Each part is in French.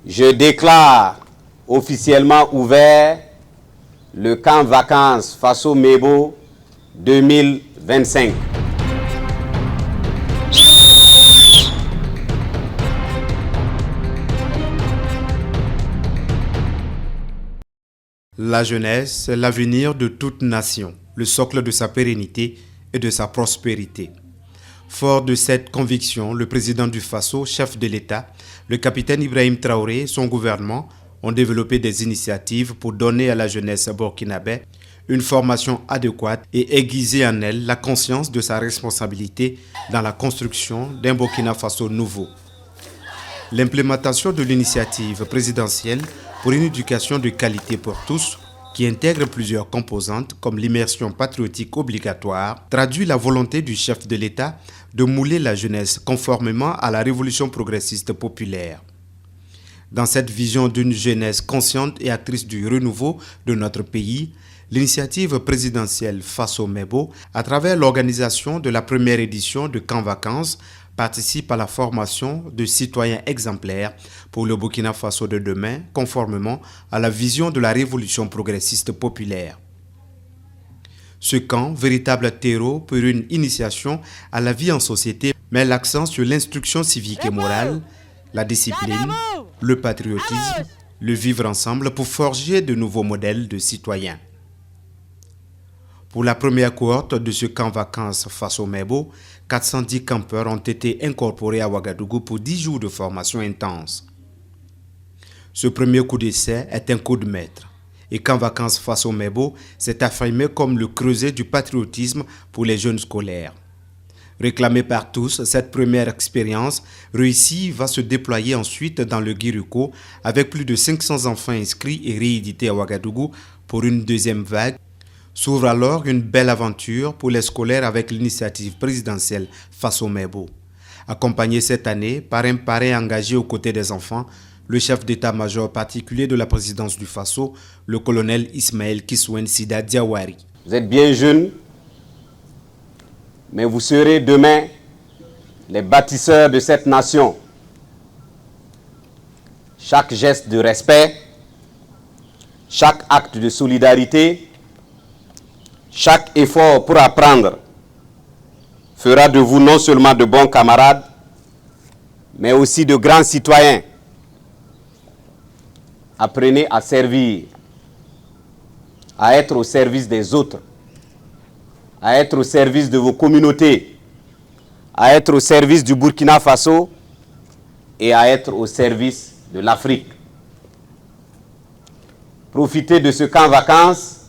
Je déclare officiellement ouvert le camp vacances Faso Mebo 2025. La jeunesse, c'est l'avenir de toute nation, le socle de sa pérennité et de sa prospérité. Fort de cette conviction, le président du Faso, chef de l'État, le capitaine Ibrahim Traoré et son gouvernement ont développé des initiatives pour donner à la jeunesse burkinabé une formation adéquate et aiguiser en elle la conscience de sa responsabilité dans la construction d'un Burkina Faso nouveau. L'implémentation de l'initiative présidentielle pour une éducation de qualité pour tous, qui intègre plusieurs composantes comme l'immersion patriotique obligatoire, traduit la volonté du chef de l'État de mouler la jeunesse conformément à la révolution progressiste populaire. Dans cette vision d'une jeunesse consciente et actrice du renouveau de notre pays, l'initiative présidentielle Faso Mebo, à travers l'organisation de la première édition de Camp Vacances, participe à la formation de citoyens exemplaires pour le Burkina Faso de demain, conformément à la vision de la révolution progressiste populaire. Ce camp, véritable terreau pour une initiation à la vie en société, met l'accent sur l'instruction civique et morale, la discipline, le patriotisme, le vivre ensemble pour forger de nouveaux modèles de citoyens. Pour la première cohorte de ce camp vacances Faso Mebo, 410 campeurs ont été incorporés à Ouagadougou pour 10 jours de formation intense. Ce premier coup d'essai est un coup de maître. Et Camp Vacances Faso Mebo s'est affirmé comme le creuset du patriotisme pour les jeunes scolaires. Réclamée par tous, cette première expérience réussie va se déployer ensuite dans le Guiruko avec plus de 500 enfants inscrits et réédités à Ouagadougou pour une deuxième vague. S'ouvre alors une belle aventure pour les scolaires avec l'initiative présidentielle Faso Mebo. Accompagné cette année par un parrain engagé aux côtés des enfants, le chef d'état-major particulier de la présidence du Faso, le colonel Ismaël Kissouen Sida Diawari. Vous êtes bien jeunes, mais vous serez demain les bâtisseurs de cette nation. Chaque geste de respect, chaque acte de solidarité, chaque effort pour apprendre fera de vous non seulement de bons camarades, mais aussi de grands citoyens. Apprenez à servir, à être au service des autres, à être au service de vos communautés, à être au service du Burkina Faso et à être au service de l'Afrique. Profitez de ce camp vacances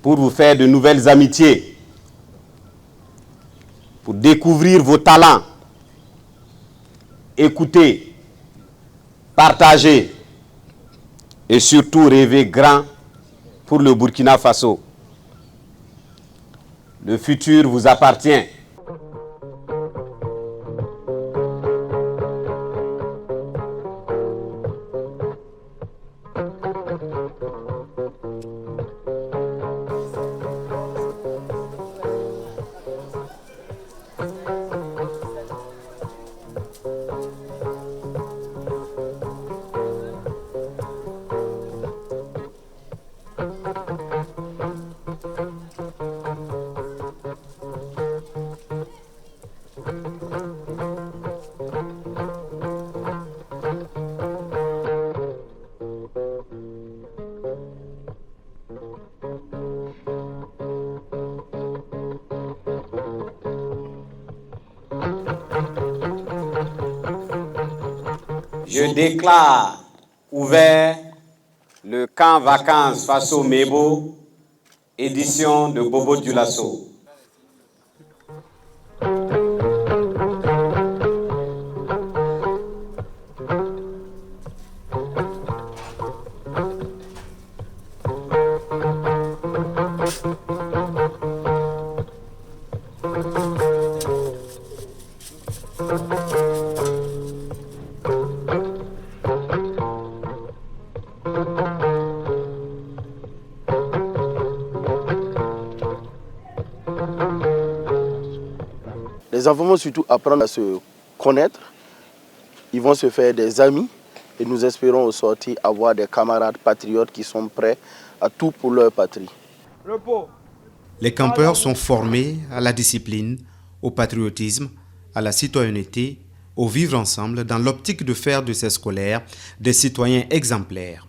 pour vous faire de nouvelles amitiés, pour découvrir vos talents, écouter, partager et surtout rêver grand pour le Burkina Faso. Le futur vous appartient. Je déclare ouvert le camp vacances Faso Mebo, édition de Bobo Dioulasso. Les enfants vont surtout apprendre à se connaître, ils vont se faire des amis, Et nous espérons au sortir avoir des camarades patriotes qui sont prêts à tout pour leur patrie. Les campeurs sont formés à la discipline, au patriotisme, à la citoyenneté, au vivre ensemble dans l'optique de faire de ces scolaires des citoyens exemplaires,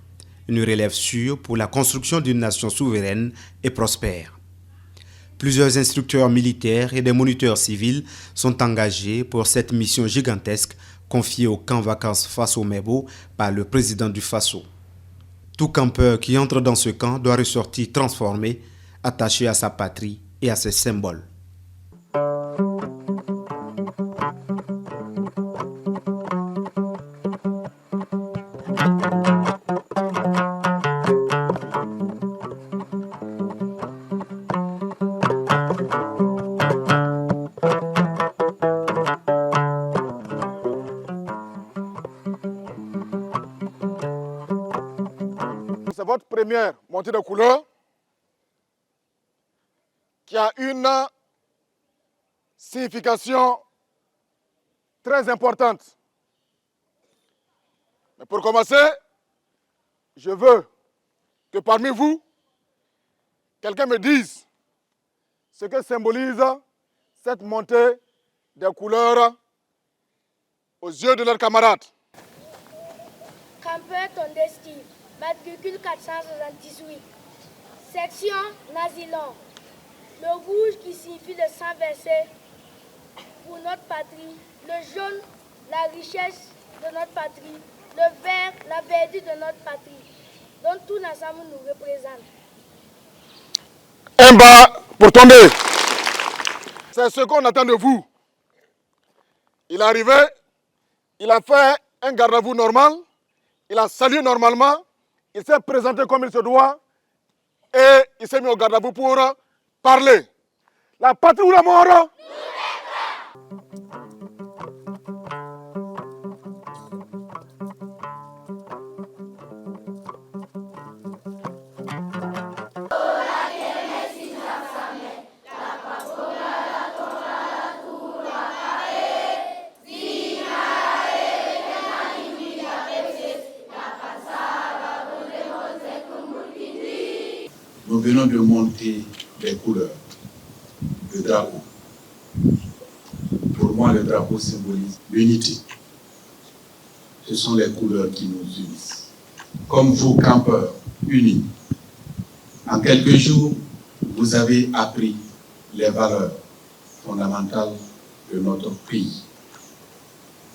une relève sûre pour la construction d'une nation souveraine et prospère. Plusieurs instructeurs militaires et des moniteurs civils sont engagés pour cette mission gigantesque confiée au camp vacances Faso-Mebo par le président du Faso. Tout campeur qui entre dans ce camp doit ressortir transformé, attaché à sa patrie et à ses symboles. C'est votre première montée de couleur qui a une signification très importante. Mais pour commencer, je veux que parmi vous, quelqu'un me dise ce que symbolise cette montée des couleurs aux yeux de leurs camarades. Campeur Tondesti, matricule 478, section Nazilon. Le rouge qui signifie le sang versé pour notre patrie, le jaune, la richesse de notre patrie, le vert, la verdure de notre patrie, dont tout l'ensemble nous représente. Un bas pour tomber. C'est ce qu'on attend de vous. Il est arrivé, il a fait un garde-à-vous normal, il a salué normalement, il s'est présenté comme il se doit et il s'est mis au garde-à-vous pour parler. La patrie ou la mort? Nous venons de monter les couleurs, le drapeau. Pour moi, le drapeau symbolise l'unité. Ce sont les couleurs qui nous unissent. Comme vous, campeurs, unis, en quelques jours, vous avez appris les valeurs fondamentales de notre pays.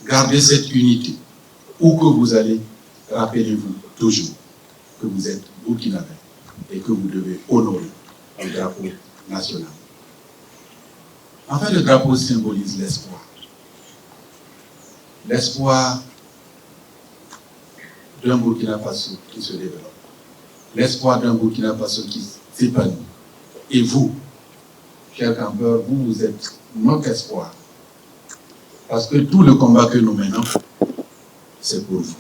Gardez cette unité. Où que vous allez, rappelez-vous toujours que vous êtes burkinabé et que vous devez honorer le drapeau national. Enfin, le drapeau symbolise l'espoir. L'espoir d'un Burkina Faso qui se développe. L'espoir d'un Burkina Faso qui s'épanouit. Et vous, chers campeurs, vous êtes notre espoir. Parce que tout le combat que nous menons, c'est pour vous.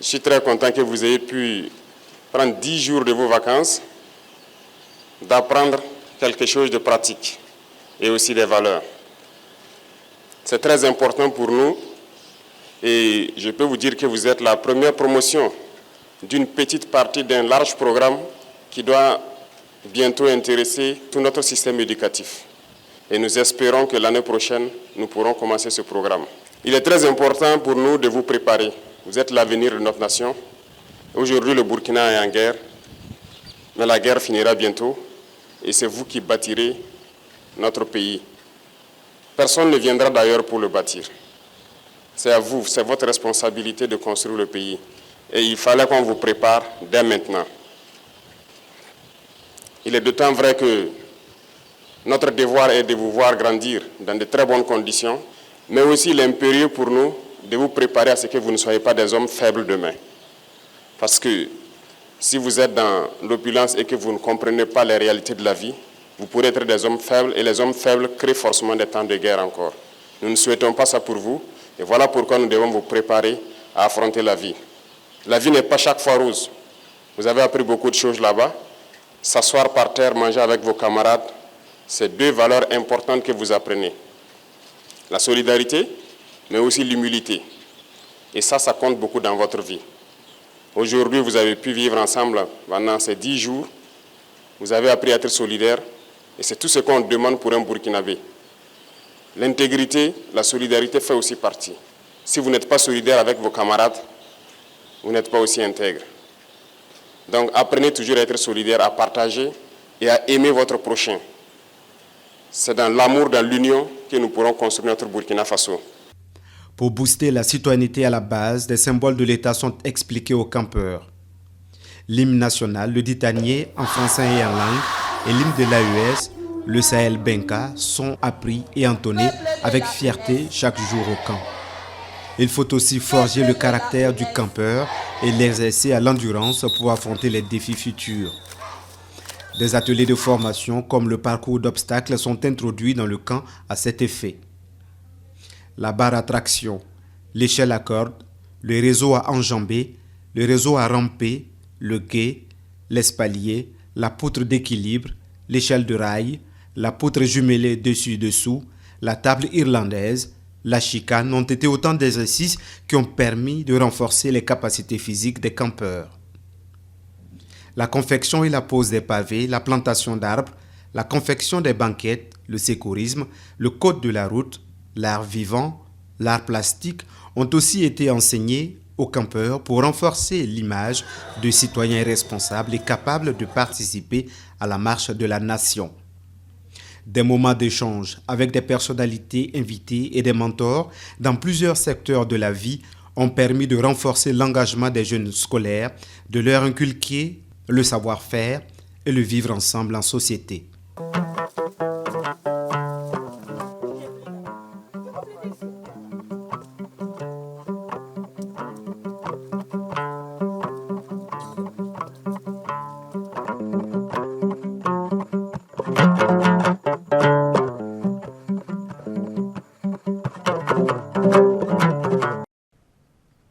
Je suis très content que vous ayez pu prendre 10 jours de vos vacances, d'apprendre quelque chose de pratique et aussi des valeurs. C'est très important pour nous Et je peux vous dire que vous êtes la première promotion d'une petite partie d'un large programme qui doit bientôt intéresser tout notre système éducatif. Et nous espérons que l'année prochaine, nous pourrons commencer ce programme. Il est très important pour nous de vous préparer. Vous êtes l'avenir de notre nation. Aujourd'hui, le Burkina est en guerre, mais la guerre finira bientôt et c'est vous qui bâtirez notre pays. Personne ne viendra d'ailleurs pour le bâtir. C'est à vous, c'est votre responsabilité de construire le pays. Et il fallait qu'on vous prépare dès maintenant. Il est d'autant vrai que notre devoir est de vous voir grandir dans de très bonnes conditions, mais aussi l'impérieux pour nous de vous préparer à ce que vous ne soyez pas des hommes faibles demain. Parce que si vous êtes dans l'opulence et que vous ne comprenez pas les réalités de la vie, vous pourrez être des hommes faibles et les hommes faibles créent forcément des temps de guerre encore. Nous ne souhaitons pas ça pour vous et voilà pourquoi nous devons vous préparer à affronter la vie. La vie n'est pas chaque fois rose. Vous avez appris beaucoup de choses là-bas. S'asseoir par terre, manger avec vos camarades, c'est deux valeurs importantes que vous apprenez. La solidarité, mais aussi l'humilité. Et ça compte beaucoup dans votre vie. Aujourd'hui, vous avez pu vivre ensemble pendant ces 10 jours. Vous avez appris à être solidaire. Et c'est tout ce qu'on demande pour un Burkinabé. L'intégrité, la solidarité fait aussi partie. Si vous n'êtes pas solidaire avec vos camarades, vous n'êtes pas aussi intègre. Donc apprenez toujours à être solidaire, à partager et à aimer votre prochain. C'est dans l'amour, dans l'union que nous pourrons construire notre Burkina Faso. Pour booster la citoyenneté à la base, des symboles de l'État sont expliqués aux campeurs. L'hymne national, le ditanier en français et en langue, et l'hymne de l'AES, le Sahel Benka, sont appris et entonnés avec fierté chaque jour au camp. Il faut aussi forger le caractère du campeur et l'exercer à l'endurance pour affronter les défis futurs. Des ateliers de formation comme le parcours d'obstacles sont introduits dans le camp à cet effet. La barre à traction, l'échelle à corde, le réseau à enjamber, le réseau à ramper, le gué, l'espalier, la poutre d'équilibre, l'échelle de rail, la poutre jumelée dessus-dessous, la table irlandaise, la chicane ont été autant d'exercices qui ont permis de renforcer les capacités physiques des campeurs. La confection et la pose des pavés, la plantation d'arbres, la confection des banquettes, le sécurisme, le code de la route, l'art vivant, l'art plastique ont aussi été enseignés aux campeurs pour renforcer l'image de citoyens responsables et capables de participer à la marche de la nation. Des moments d'échange avec des personnalités invitées et des mentors dans plusieurs secteurs de la vie ont permis de renforcer l'engagement des jeunes scolaires, de leur inculquer le savoir-faire et le vivre ensemble en société.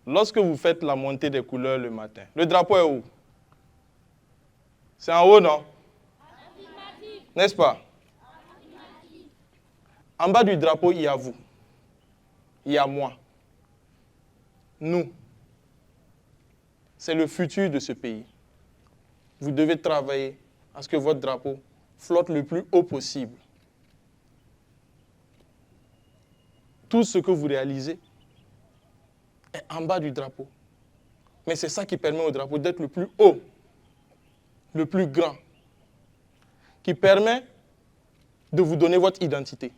Lorsque vous faites la montée des couleurs le matin, le drapeau est où? C'est en haut, non? N'est-ce pas? En bas du drapeau, il y a vous. Il y a moi. Nous. C'est le futur de ce pays. Vous devez travailler à ce que votre drapeau flotte le plus haut possible. Tout ce que vous réalisez est en bas du drapeau. Mais c'est ça qui permet au drapeau d'être le plus haut, le plus grand, qui permet de vous donner votre identité.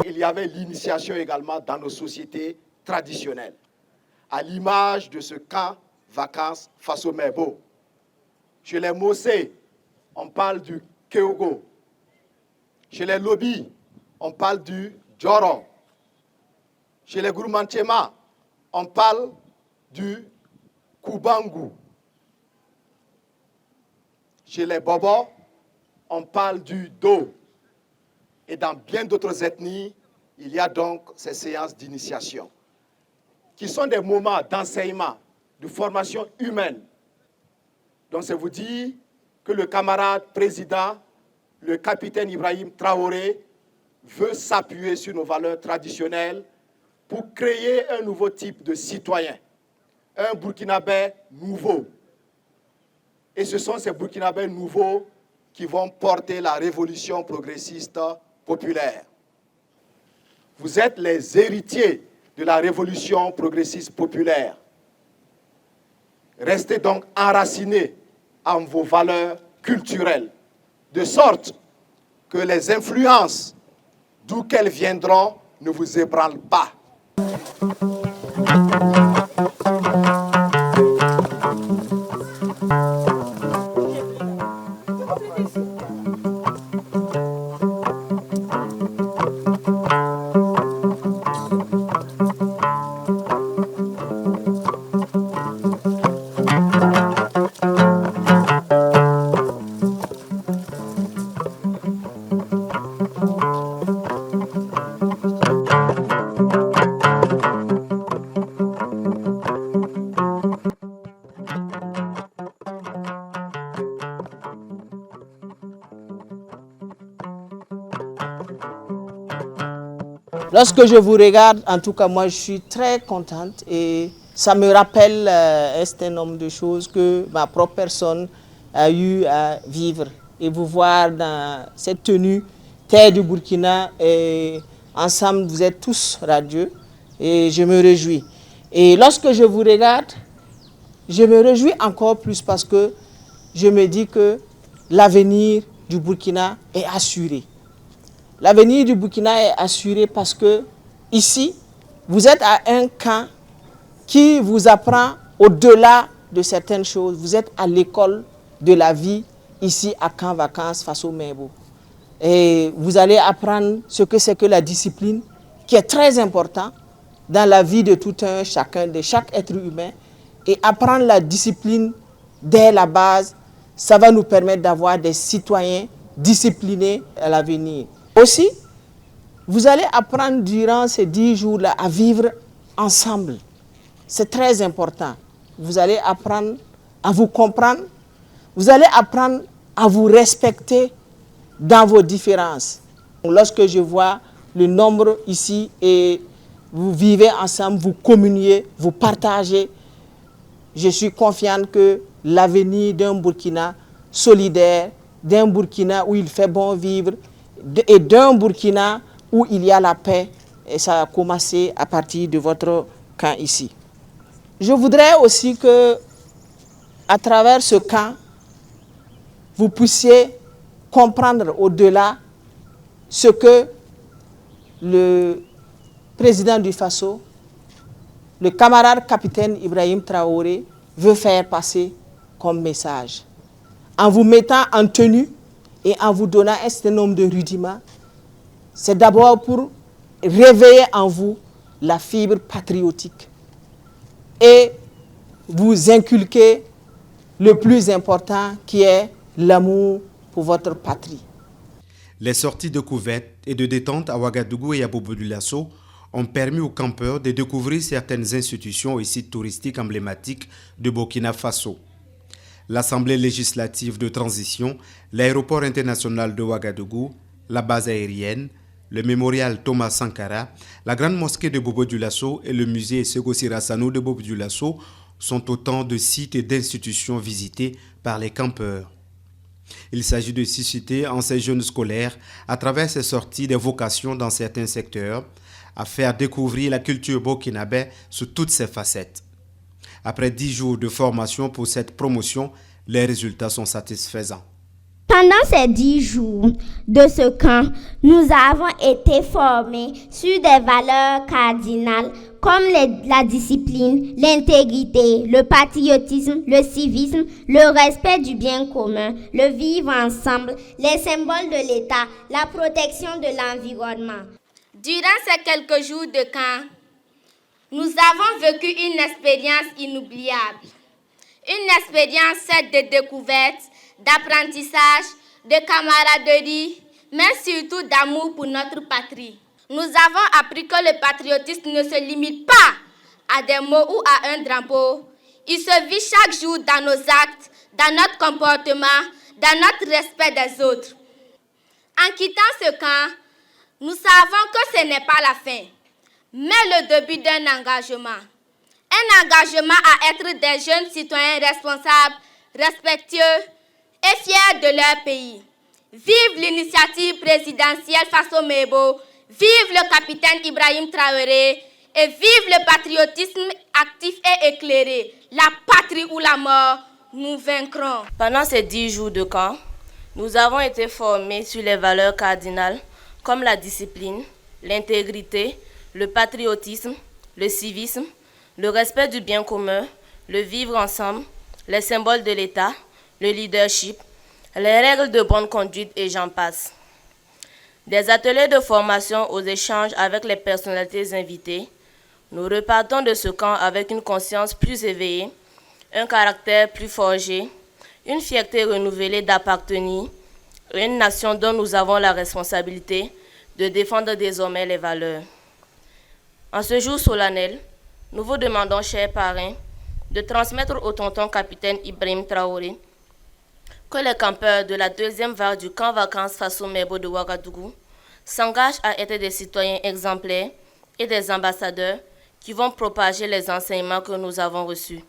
Il y avait l'initiation également dans nos sociétés traditionnelles. à l'image de ce camp vacances Faso-Mebo. Chez les Mossé, on parle du Keogo. Chez les Lobi, on parle du Djoro. Chez les Gouroumanchema, on parle du Kubangu. Chez les Bobo, on parle du Do. Et dans bien d'autres ethnies, il y a donc ces séances d'initiation, qui sont des moments d'enseignement, de formation humaine. Donc c'est vous dire que le camarade président, le capitaine Ibrahim Traoré, veut s'appuyer sur nos valeurs traditionnelles pour créer un nouveau type de citoyen, un Burkinabé nouveau. Et ce sont ces Burkinabés nouveaux qui vont porter la révolution progressiste populaire. Vous êtes les héritiers de la révolution progressiste populaire. Restez donc enracinés en vos valeurs culturelles, de sorte que les influences, d'où qu'elles viendront, ne vous ébranlent pas. Lorsque je vous regarde, en tout cas moi je suis très contente et ça me rappelle un certain nombre de choses que ma propre personne a eu à vivre. Et vous voir dans cette tenue, terre du Burkina, et ensemble vous êtes tous radieux et je me réjouis. Et lorsque je vous regarde, je me réjouis encore plus parce que je me dis que l'avenir du Burkina est assuré. L'avenir du Burkina est assuré parce que ici, vous êtes à un camp qui vous apprend au-delà de certaines choses. Vous êtes à l'école de la vie ici à Camp Vacances Faso-Mebo. Et vous allez apprendre ce que c'est que la discipline, qui est très important dans la vie de tout un chacun, de chaque être humain. Et apprendre la discipline dès la base, ça va nous permettre d'avoir des citoyens disciplinés à l'avenir. Aussi, vous allez apprendre durant ces 10 jours-là à vivre ensemble. C'est très important. Vous allez apprendre à vous comprendre. Vous allez apprendre à vous respecter dans vos différences. Lorsque je vois le nombre ici et vous vivez ensemble, vous communiez, vous partagez, je suis confiante que l'avenir d'un Burkina solidaire, d'un Burkina où il fait bon vivre, et d'un Burkina où il y a la paix, et ça a commencé à partir de votre camp ici. Je voudrais aussi que, à travers ce camp, vous puissiez comprendre au-delà ce que le président du Faso, le camarade capitaine Ibrahim Traoré, veut faire passer comme message. En vous mettant en tenue et en vous donnant un certain nombre de rudiments, c'est d'abord pour réveiller en vous la fibre patriotique et vous inculquer le plus important qui est l'amour pour votre patrie. Les sorties de couvettes et de détente à Ouagadougou et à Bobo-Dioulasso ont permis aux campeurs de découvrir certaines institutions et sites touristiques emblématiques de Burkina Faso. L'Assemblée législative de transition, l'aéroport international de Ouagadougou, la base aérienne, le mémorial Thomas Sankara, la grande mosquée de Bobo-Dioulasso et le musée Ségo Sirassano de Bobo-Dioulasso sont autant de sites et d'institutions visités par les campeurs. Il s'agit de susciter en ces jeunes scolaires, à travers ces sorties, des vocations dans certains secteurs, à faire découvrir la culture burkinabé sous toutes ses facettes. Après 10 jours de formation pour cette promotion, les résultats sont satisfaisants. Pendant ces 10 jours de ce camp, nous avons été formés sur des valeurs cardinales comme la discipline, l'intégrité, le patriotisme, le civisme, le respect du bien commun, le vivre ensemble, les symboles de l'État, la protection de l'environnement. Durant ces quelques jours de camp, nous avons vécu une expérience inoubliable. Une expérience faite de découvertes, d'apprentissage, de camaraderie, mais surtout d'amour pour notre patrie. Nous avons appris que le patriotisme ne se limite pas à des mots ou à un drapeau. Il se vit chaque jour dans nos actes, dans notre comportement, dans notre respect des autres. En quittant ce camp, nous savons que ce n'est pas la fin, mais le début d'un engagement. Un engagement à être des jeunes citoyens responsables, respectueux et fiers de leur pays. Vive l'initiative présidentielle Faso Mebo, vive le capitaine Ibrahim Traoré et vive le patriotisme actif et éclairé. La patrie ou la mort, nous vaincrons. Pendant ces 10 jours de camp, nous avons été formés sur les valeurs cardinales comme la discipline, l'intégrité, le patriotisme, le civisme, le respect du bien commun, le vivre ensemble, les symboles de l'État, le leadership, les règles de bonne conduite et j'en passe. Des ateliers de formation aux échanges avec les personnalités invitées, nous repartons de ce camp avec une conscience plus éveillée, un caractère plus forgé, une fierté renouvelée d'appartenir à une nation dont nous avons la responsabilité de défendre désormais les valeurs. En ce jour solennel, nous vous demandons, chers parrains, de transmettre au tonton capitaine Ibrahim Traoré que les campeurs de la deuxième vague du camp vacances Faso Mebo de Ouagadougou s'engagent à être des citoyens exemplaires et des ambassadeurs qui vont propager les enseignements que nous avons reçus.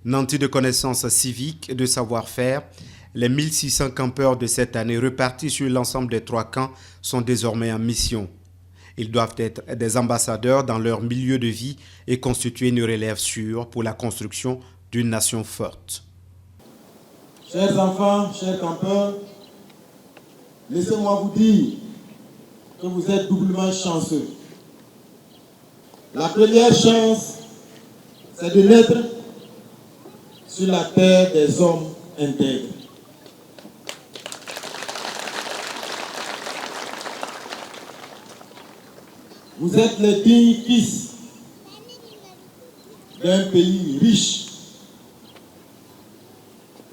Nantis de connaissances civiques et de savoir-faire, les 1600 campeurs de cette année répartis sur l'ensemble des 3 camps sont désormais en mission. Ils doivent être des ambassadeurs dans leur milieu de vie et constituer une relève sûre pour la construction d'une nation forte. Chers enfants, chers campeurs, laissez-moi vous dire que vous êtes doublement chanceux. La première chance, c'est de naître sur la terre des hommes intègres. Vous êtes les dignes fils d'un pays riche,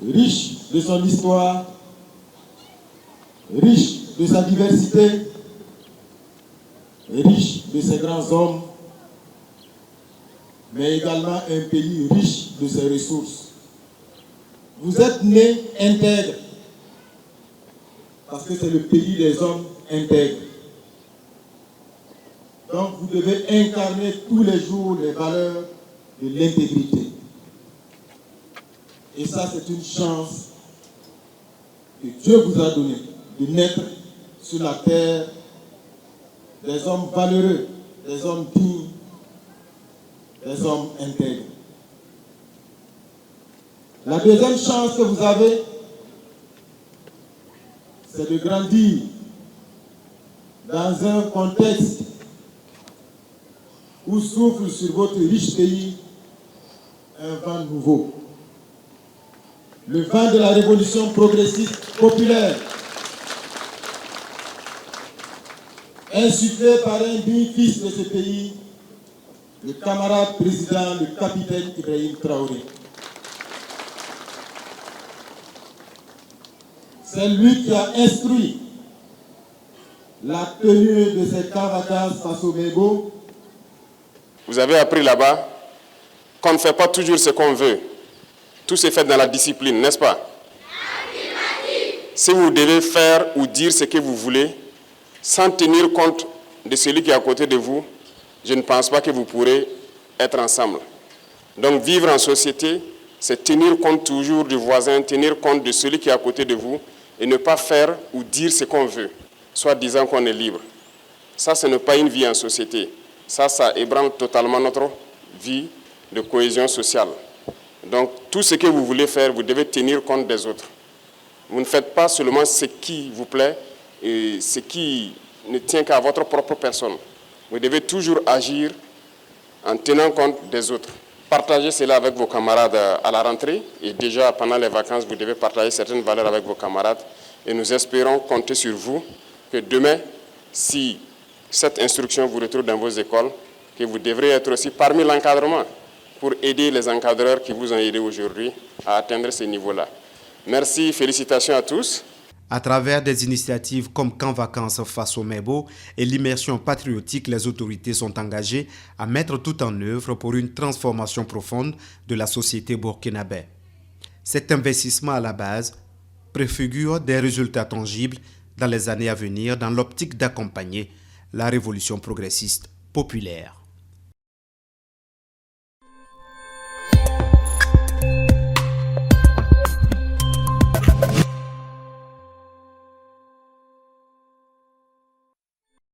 riche de son histoire, riche de sa diversité, riche de ses grands hommes, mais également un pays riche de ses ressources. Vous êtes nés intègres, parce que c'est le pays des hommes intègres. Donc vous devez incarner tous les jours les valeurs de l'intégrité. Et ça, c'est une chance que Dieu vous a donnée, de naître sur la terre des hommes valeureux, des hommes dignes, des hommes intègres. La deuxième chance que vous avez, c'est de grandir dans un contexte où souffle sur votre riche pays un vent nouveau. Le vent de la révolution progressiste populaire, insufflé par un digne fils de ce pays, le camarade président, le capitaine Ibrahim Traoré. C'est lui qui a instruit la tenue de ces camps vacances Faso Mebo. Vous avez appris là-bas qu'on ne fait pas toujours ce qu'on veut. Tout se fait dans la discipline, n'est-ce pas? Si vous devez faire ou dire ce que vous voulez, sans tenir compte de celui qui est à côté de vous, je ne pense pas que vous pourrez être ensemble. Donc vivre en société, c'est tenir compte toujours du voisin, tenir compte de celui qui est à côté de vous et ne pas faire ou dire ce qu'on veut, soit disant qu'on est libre. Ça, ce n'est pas une vie en société. Ça ébranle totalement notre vie de cohésion sociale. Donc tout ce que vous voulez faire, vous devez tenir compte des autres. Vous ne faites pas seulement ce qui vous plaît et ce qui ne tient qu'à votre propre personne. Vous devez toujours agir en tenant compte des autres. Partagez cela avec vos camarades à la rentrée et déjà pendant les vacances, vous devez partager certaines valeurs avec vos camarades et nous espérons compter sur vous que demain, si cette instruction vous retrouve dans vos écoles, que vous devrez être aussi parmi l'encadrement pour aider les encadreurs qui vous ont aidé aujourd'hui à atteindre ce niveau-là. Merci, félicitations à tous. À travers des initiatives comme Camp Vacances face au Mebo et l'immersion patriotique, les autorités sont engagées à mettre tout en œuvre pour une transformation profonde de la société burkinabé. Cet investissement à la base préfigure des résultats tangibles dans les années à venir dans l'optique d'accompagner la révolution progressiste populaire.